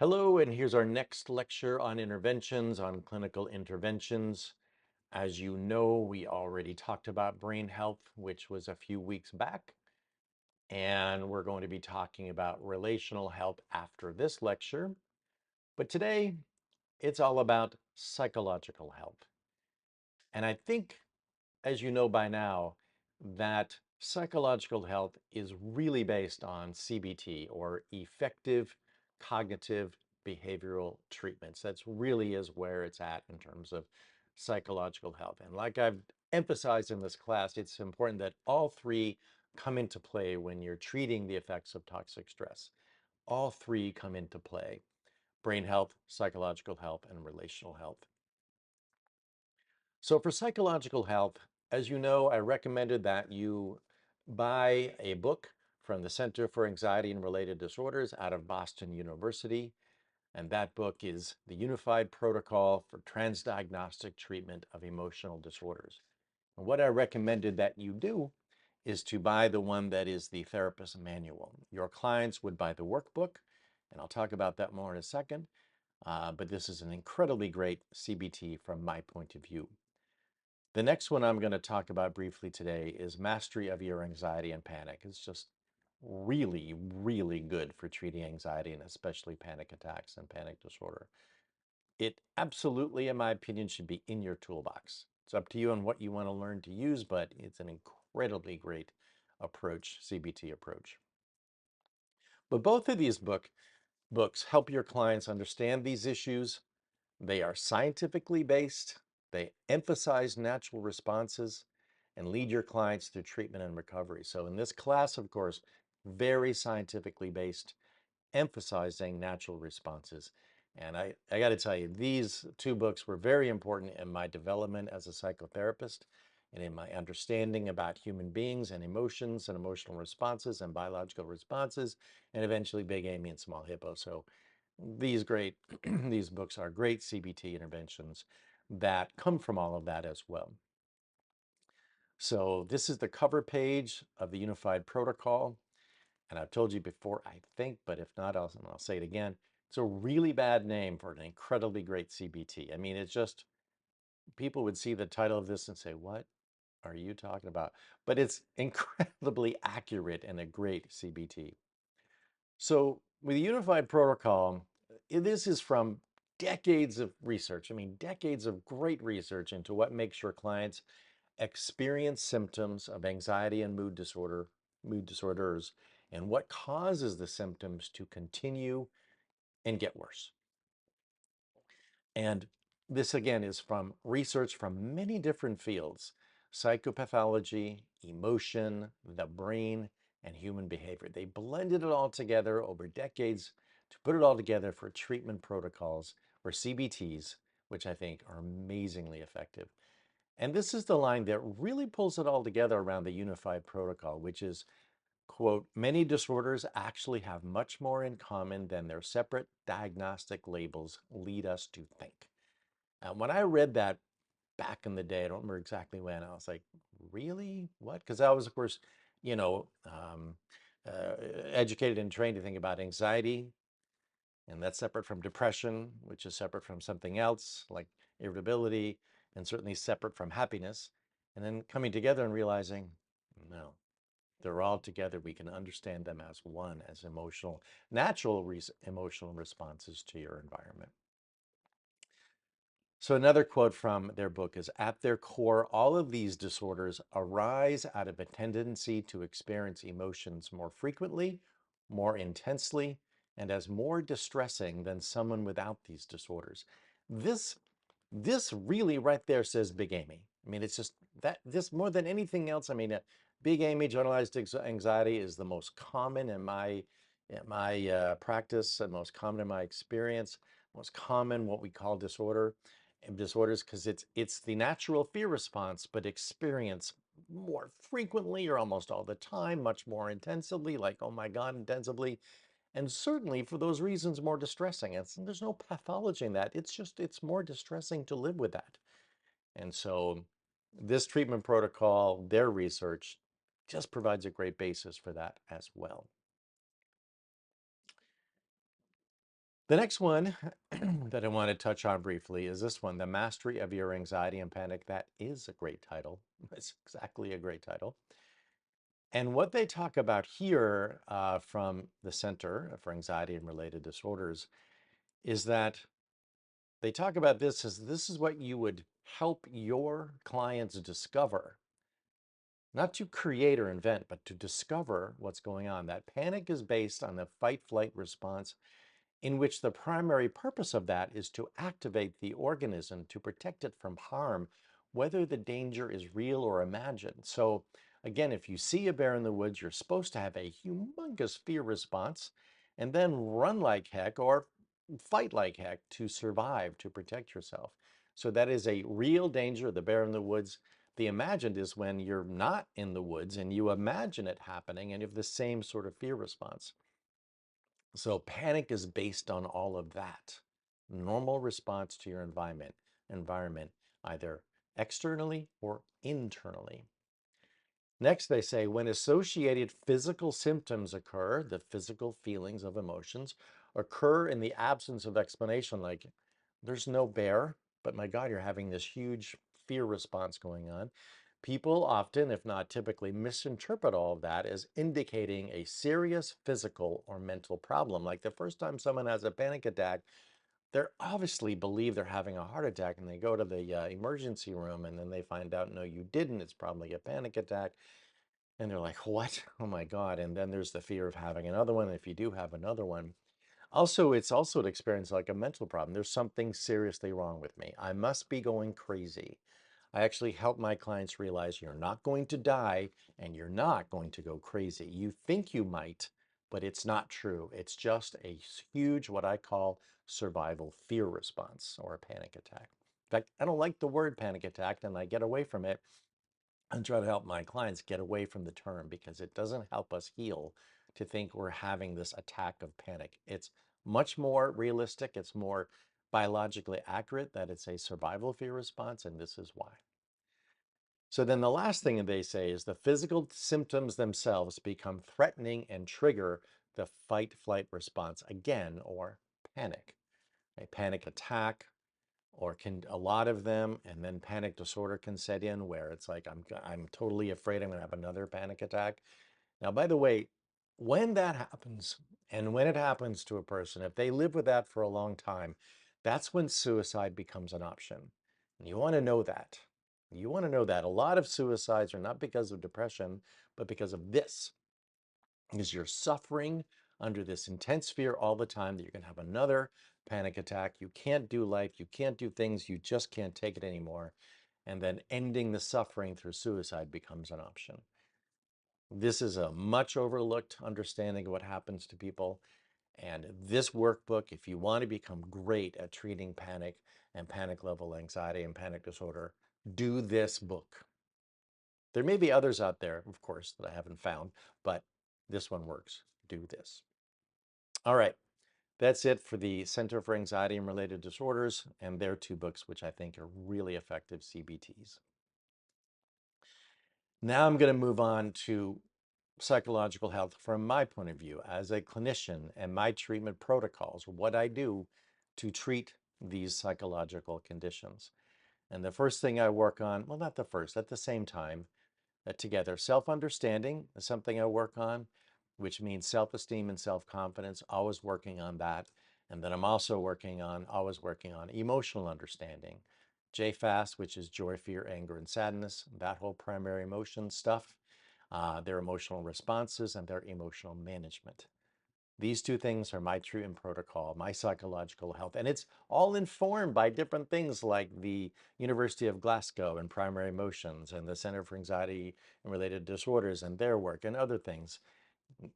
Hello, and here's our next lecture on interventions, on clinical interventions. As you know, we already talked about brain health, which was a few weeks back, and we're going to be talking about relational health after this lecture. But today, it's all about psychological health. And I think, as you know by now, that psychological health is really based on CBT, or effective cognitive behavioral treatments. That's really is where it's at in terms of psychological health. And like I've emphasized in this class, it's important that all three come into play when you're treating the effects of toxic stress. All three come into play: brain health, psychological health, and relational health. So for psychological health, as you know, I recommended that you buy a book from the Center for Anxiety and Related Disorders out of Boston University. And that book is the Unified Protocol for Transdiagnostic Treatment of Emotional Disorders. And what I recommended that you do is to buy the one that is the therapist manual. Your clients would buy the workbook, and I'll talk about that more in a second. But this is an incredibly great CBT from my point of view. The next one I'm going to talk about briefly today is Mastery of Your Anxiety and Panic. It's just really, really good for treating anxiety and especially panic attacks and panic disorder. It absolutely, in my opinion, should be in your toolbox. It's up to you on what you want to learn to use, but it's an incredibly great approach, CBT approach. But both of these books help your clients understand these issues. They are scientifically based, they emphasize natural responses, and lead your clients through treatment and recovery. So in this class, of course, very scientifically based, emphasizing natural responses. And I got to tell you, these two books were very important in my development as a psychotherapist and in my understanding about human beings and emotions and emotional responses and biological responses, and eventually Big Amy and Small Hippo. So these books are great CBT interventions that come from all of that as well. So this is the cover page of the Unified Protocol. And I've told you before, I think, but if not, I'll say it again. It's a really bad name for an incredibly great CBT. I mean, it's just, people would see the title of this and say, what are you talking about? But it's incredibly accurate and a great CBT. So with the Unified Protocol, this is from decades of research. I mean, decades of great research into what makes your clients experience symptoms of anxiety and mood disorders, and what causes the symptoms to continue and get worse. And this again is from research from many different fields: psychopathology, emotion, the brain, and human behavior. They blended it all together over decades to put it all together for treatment protocols, or CBTs, which I think are amazingly effective. And this is the line that really pulls it all together around the Unified Protocol, which is, quote, many disorders actually have much more in common than their separate diagnostic labels lead us to think. When I read that back in the day, I don't remember exactly when, I was like, really? What? Because I was, of course, you know, educated and trained to think about anxiety, and that's separate from depression, which is separate from something else like irritability, and certainly separate from happiness. And then coming together and realizing, no, they're all together. We can understand them as one, as natural emotional responses to your environment. So another quote from their book is, at their core, all of these disorders arise out of a tendency to experience emotions more frequently, more intensely, and as more distressing than someone without these disorders. This this really right there says Big Amy. I mean, it's just that this more than anything else. I mean, Big Amy, generalized anxiety, is the most common in my practice, and most common in my experience, most common what we call disorders, because it's the natural fear response, but experienced more frequently or almost all the time, much more intensively, like, oh my God, intensively. And certainly for those reasons, more distressing. There's no pathology in that. It's more distressing to live with that. And so this treatment protocol, their research, just provides a great basis for that as well. The next one that I want to touch on briefly is this one, The Mastery of Your Anxiety and Panic. That is a great title. It's exactly a great title. And what they talk about here from the Center for Anxiety and Related Disorders is that they talk about this as this is what you would help your clients discover, not to create or invent, but to discover what's going on. That panic is based on the fight-flight response in which the primary purpose of that is to activate the organism to protect it from harm, whether the danger is real or imagined. So again, if you see a bear in the woods, you're supposed to have a humongous fear response and then run like heck or fight like heck to survive, to protect yourself. So that is a real danger, the bear in the woods. The imagined is when you're not in the woods and you imagine it happening and you have the same sort of fear response. So panic is based on all of that. Normal response to your environment, either externally or internally. Next, they say when associated physical symptoms occur, the physical feelings of emotions occur in the absence of explanation, like there's no bear, but my God, you're having this huge fear response going on. People often, if not typically, misinterpret all of that as indicating a serious physical or mental problem. Like the first time someone has a panic attack, they're obviously believe they're having a heart attack and they go to the emergency room and then they find out, no, you didn't. It's probably a panic attack. And they're like, what? Oh my God. And then there's the fear of having another one. If you do have another one, also, it's also an experience like a mental problem. There's something seriously wrong with me. I must be going crazy. I actually help my clients realize you're not going to die and you're not going to go crazy. You think you might, but it's not true. It's just a huge, what I call survival fear response or a panic attack. In fact, I don't like the word panic attack and I get away from it and try to help my clients get away from the term because it doesn't help us heal to think we're having this attack of panic. It's much more realistic. It's more biologically accurate that it's a survival fear response, and this is why. So then the last thing they say is the physical symptoms themselves become threatening and trigger the fight flight response again, or panic. A panic attack, or can a lot of them, and then panic disorder can set in where it's like I'm totally afraid I'm going to have another panic attack. Now, by the way, when that happens and when it happens to a person, if they live with that for a long time, that's when suicide becomes an option. And you want to know that. You want to know that a lot of suicides are not because of depression, but because of this, because you're suffering under this intense fear all the time that you're going to have another panic attack. You can't do life. You can't do things. You just can't take it anymore. And then ending the suffering through suicide becomes an option. This is a much overlooked understanding of what happens to people. And this workbook, if you want to become great at treating panic and panic level anxiety and panic disorder, do this book. There may be others out there, of course, that I haven't found, but this one works. Do this. All right. That's it for the Center for Anxiety and Related Disorders and their two books, which I think are really effective CBTs. Now I'm going to move on to psychological health from my point of view as a clinician and my treatment protocols, what I do to treat these psychological conditions. And the first thing I work on, well, not the first, at the same time, together. Self-understanding is something I work on, which means self-esteem and self-confidence, always working on that. And then I'm also always working on emotional understanding. JFAS, which is joy, fear, anger, and sadness, that whole primary emotion stuff, their emotional responses, and their emotional management. These two things are my treatment protocol, my psychological health, and it's all informed by different things like the University of Glasgow and primary emotions and the Center for Anxiety and Related Disorders and their work and other things.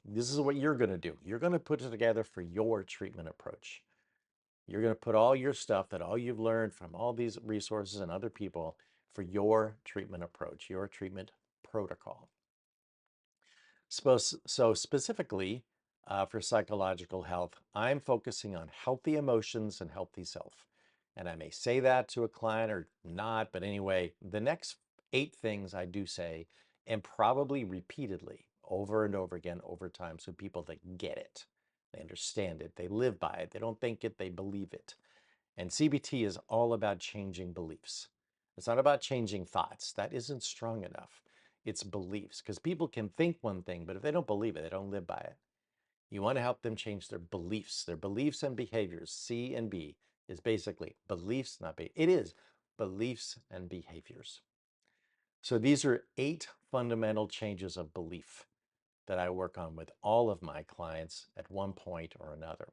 This is what you're going to do. You're going to put it together for your treatment approach. You're going to put all your stuff that all you've learned from all these resources and other people for your treatment approach, your treatment protocol. So specifically for psychological health, I'm focusing on healthy emotions and healthy self. And I may say that to a client or not, but anyway, the next 8 things I do say, and probably repeatedly over and over again over time, so people that get it. They understand it. They live by it. They don't think it, they believe it. And CBT is all about changing beliefs. It's not about changing thoughts. That isn't strong enough. It's beliefs, because people can think one thing, but if they don't believe it, they don't live by it. You want to help them change their beliefs and behaviors. C and B is basically beliefs, not be. It is beliefs and behaviors. So these are 8 fundamental changes of belief that I work on with all of my clients at one point or another.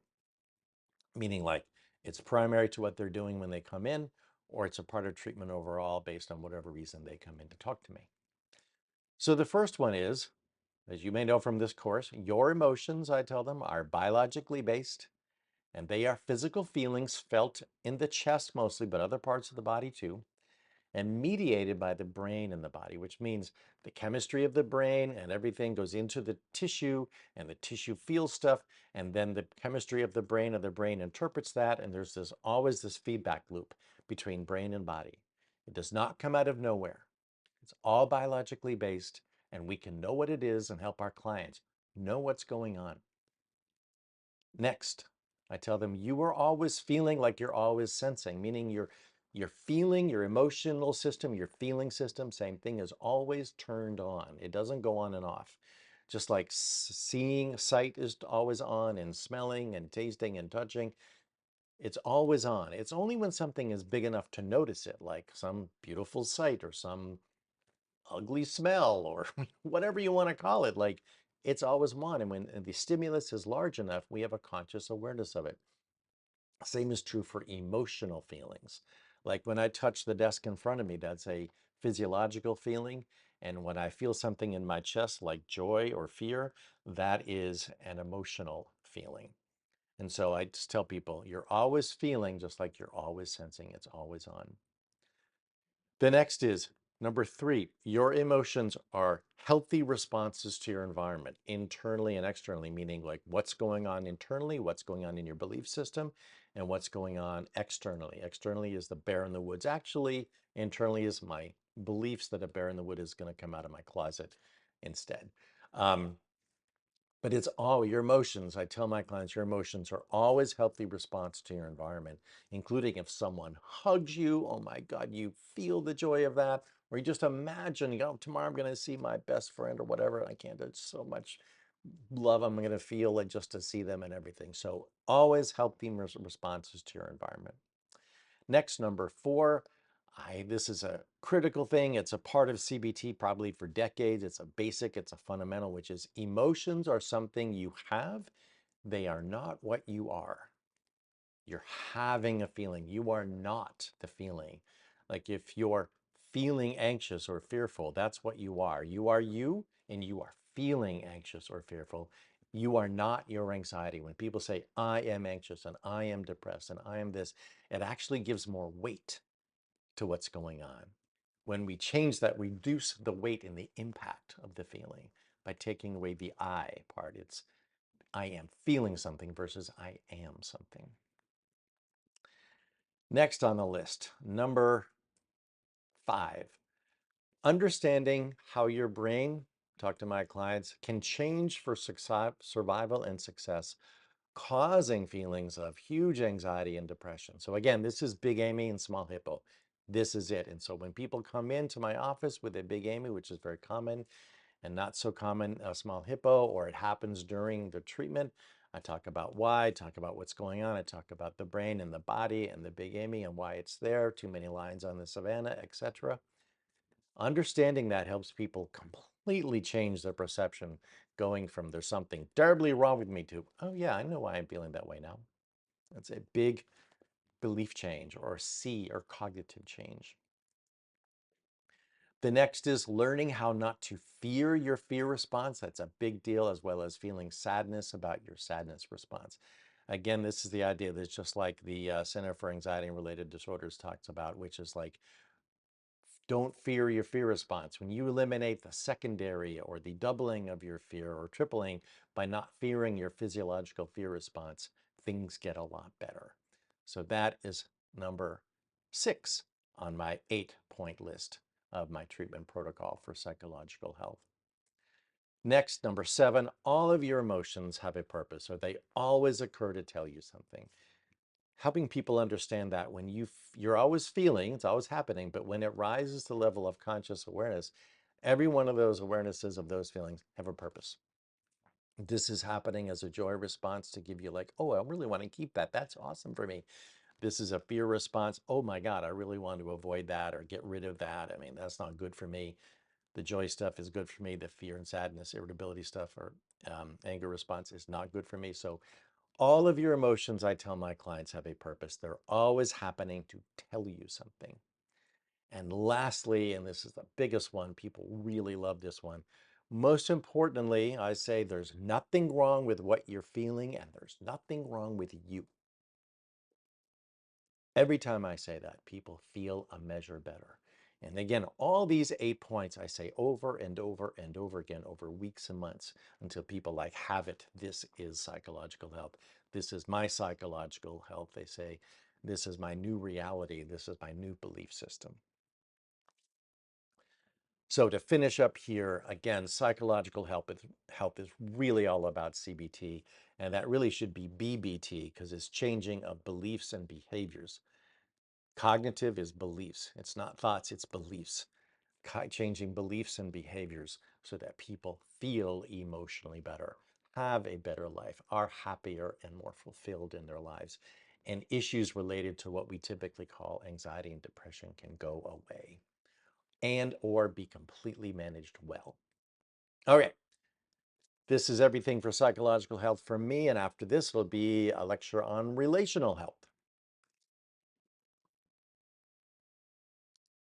Meaning like it's primary to what they're doing when they come in, or it's a part of treatment overall based on whatever reason they come in to talk to me. So the first one is, as you may know from this course, your emotions, I tell them, are biologically based, and they are physical feelings felt in the chest mostly, but other parts of the body too, and mediated by the brain and the body, which means the chemistry of the brain and everything goes into the tissue, and the tissue feels stuff, and then the chemistry of the brain interprets that, and there's always this feedback loop between brain and body. It does not come out of nowhere. It's all biologically based, and we can know what it is and help our clients know what's going on. Next, I tell them you are always feeling like you're always sensing, meaning your feeling, your emotional system, your feeling system, same thing, is always turned on. It doesn't go on and off. Just like seeing, sight is always on, and smelling and tasting and touching, it's always on. It's only when something is big enough to notice it, like some beautiful sight or some ugly smell or whatever you want to call it, like it's always on. And when the stimulus is large enough, we have a conscious awareness of it. Same is true for emotional feelings. Like when I touch the desk in front of me, that's a physiological feeling. And when I feel something in my chest, like joy or fear, that is an emotional feeling. And so I just tell people, you're always feeling just like you're always sensing. It's always on. The next is number 3, your emotions are healthy responses to your environment, internally and externally, meaning like what's going on internally, what's going on in your belief system, and what's going on externally. Externally is the bear in the woods. Actually, internally is my beliefs that a bear in the wood is going to come out of my closet instead. But it's all your emotions. I tell my clients, your emotions are always healthy response to your environment, including if someone hugs you. Oh my God, you feel the joy of that. Or you just imagine, tomorrow I'm going to see my best friend or whatever. I can't, there's so much love I'm going to feel like just to see them and everything. So always healthy responses to your environment. Next, number 4, this is a critical thing. It's a part of CBT probably for decades. It's a basic, it's a fundamental, which is emotions are something you have. They are not what you are. You're having a feeling. You are not the feeling. Like if you're feeling anxious or fearful, that's what you are. You are you, and you are feeling anxious or fearful. You are not your anxiety. When people say, I am anxious and I am depressed and I am this, it actually gives more weight to what's going on. When we change that, reduce the weight and the impact of the feeling by taking away the I part. It's I am feeling something versus I am something. Next on the list, number 5, understanding how your brain, talk to my clients, can change for survival and success, causing feelings of huge anxiety and depression. So again, this is Big Amy and Small Hippo. This is it. And so when people come into my office with a Big Amy, which is very common, and not so common, a Small Hippo, or it happens during the treatment, I talk about why, talk about what's going on. I talk about the brain and the body and the Big Amy and why it's there, too many lions on the savannah, etc. Understanding that helps people completely change their perception, going from there's something terribly wrong with me to, oh yeah, I know why I'm feeling that way now. It's a big belief change, or C, or cognitive change. The next is learning how not to fear your fear response. That's a big deal, as well as feeling sadness about your sadness response. Again, this is the idea that's just like the Center for Anxiety and Related Disorders talks about, which is like, don't fear your fear response. When you eliminate the secondary or the doubling of your fear or tripling by not fearing your physiological fear response, things get a lot better. So that is number 6 on my 8-point list of my treatment protocol for psychological health. Next, number 7, all of your emotions have a purpose, or they always occur to tell you something. Helping people understand that when you're always feeling, it's always happening, but when it rises to the level of conscious awareness, every one of those awarenesses of those feelings have a purpose. This is happening as a joy response to give you like, oh, I really want to keep that. That's awesome for me. This is a fear response. Oh my God, I really want to avoid that or get rid of that. I mean, that's not good for me. The joy stuff is good for me. The fear and sadness, irritability stuff, or anger response is not good for me. So all of your emotions, I tell my clients, have a purpose. They're always happening to tell you something. And lastly, and this is the biggest one, people really love this one. Most importantly, I say there's nothing wrong with what you're feeling and there's nothing wrong with you. Every time I say that, people feel a measure better. And again, all these 8 points I say over and over and over again over weeks and months until people like have it. This is psychological health. This is my psychological health. They say, this is my new reality. This is my new belief system. So to finish up here, again, psychological health is really all about CBT, and that really should be BBT because it's changing of beliefs and behaviors. Cognitive is beliefs. It's not thoughts, it's beliefs. Changing beliefs and behaviors so that people feel emotionally better, have a better life, are happier and more fulfilled in their lives. And issues related to what we typically call anxiety and depression can go away and or be completely managed well. Okay, this is everything for psychological health for me. And after this will be a lecture on relational health.